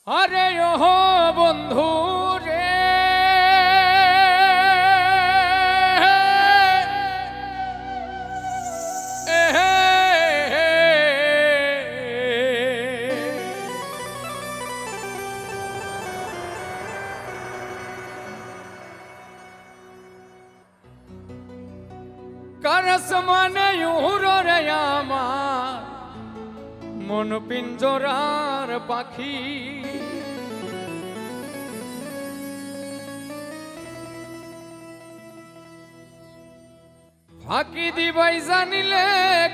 আরে ও বন্ধু রে, কারস মানে উড়রে আমার মন পিঞ্জরার পাখি। ফাঁকি দিবাই জানিলে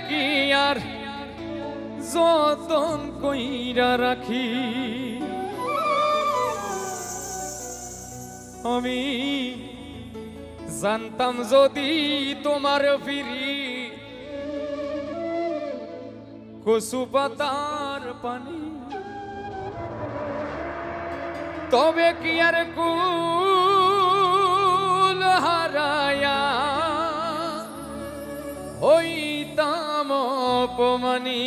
কি আর যতন কইরা রাখি। আমি জানতাম যদি তোমার ফিরি কচু পাতার পানি, তবে কি আর কুল হারায়া হইতাম অপমানী।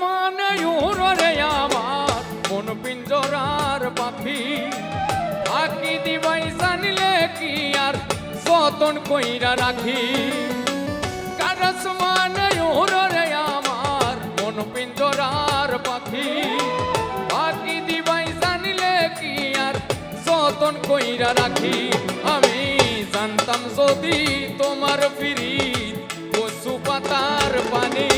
মানে উড়রে আমার মন পিঞ্জরার পাখি। ফাঁকি দিবাই জানিলে কি আর যতন কইরা রাখি। কারস মানে উড়রে আমার মন পিঞ্জরার পাখি। ফাঁকি দিবাই জানিলে কি আর যতন কইরা রাখি। আমি জানতাম যদি তোমার ফিরি কচু পাতার পানি,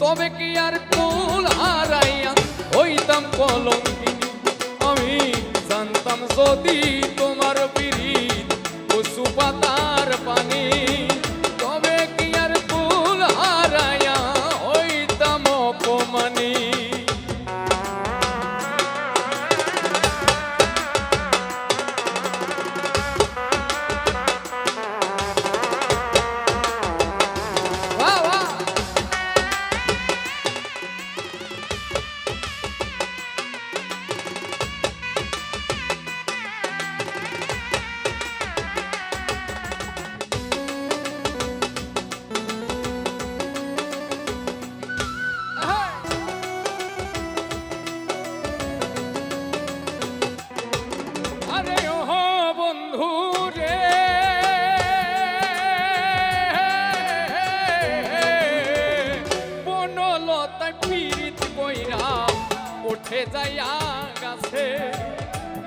তবে কি আর কুল হারাইয়া হইতাম কলঙ্কিনী। আমি জানতাম যদি তোমার পিরিত কচু পাতার পানি, তবে কি আর কুল হারাইয়া হইতাম অপমানী। উঠে যাইয়া গাছে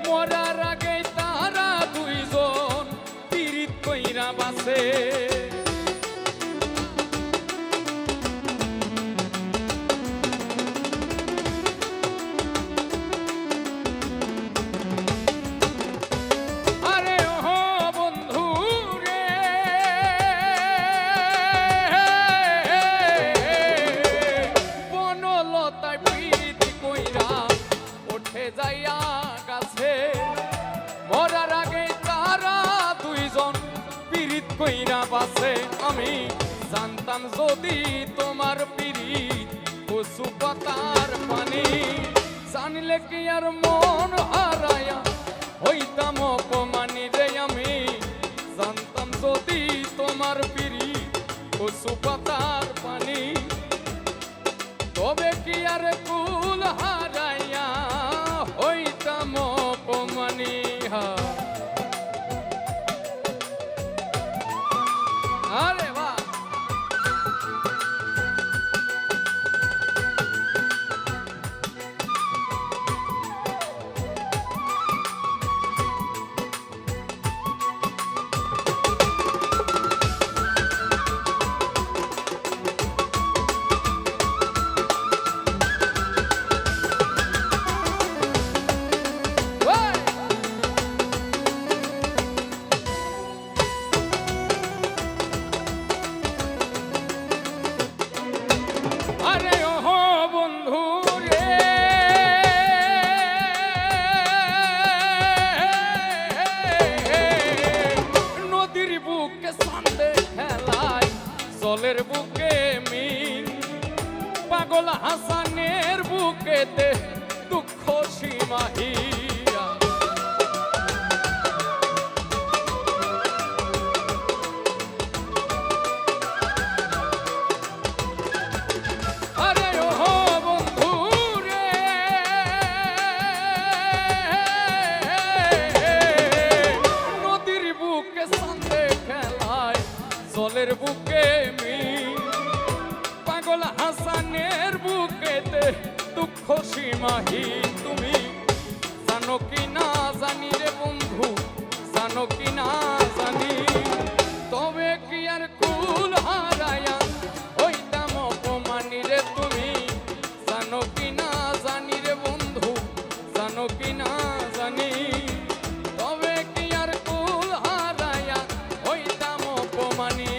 মরার আগে তারা দুইজন পীড়িত কইরা বাসে। আরে ও বন্ধু রে, বনলতায় পীড়িত কইরা উঠে যাইয়া গাছে মরার আগে তারা দুইজন পীড়িত কইরা বাসে। আমি জানতাম যদি তোমার পীড়িত কচু পাতার পানি, জানলে কি আর মন হারায়া হইতাম অপমানী রে। আমি জানতাম যদি তোমার পীড়িত কচু পাতার পানি, তবে কি আর কুল হারাইয়া হইতাম অপমানী। আরে বাহ, মাহি তুমি জানো কি না জানি রে বন্ধু, জানো কি না জানি। তবে কি আর কুল হারায়া হইতাম অপমানি রে তুমি জানো কি না জানি রে বন্ধু, জানো কি না জানি। তবে কি আর কুল হারায়া হইতাম অপমানি।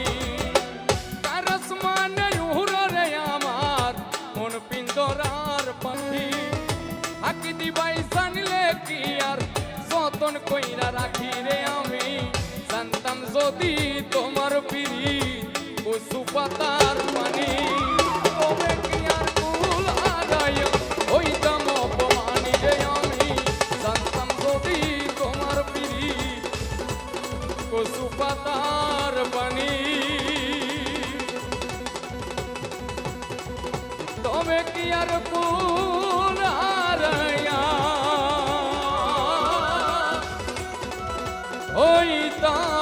কারস মানে উড়ে রে আমার মন পিন্দরার পাখি, আকি দিবাই জানলে কি আর যতন কইরা রাখি রে আমি। জানতাম যদি তোমার পিড়ি কচু পাতার পানি, তবে কি আর কুল হারায়া হইতাম অপমানি রে আমি। জানতাম যদি তোমার পিড়ি কচু পাতার পানি, তবে কি আর কুল হারায়া হইতাম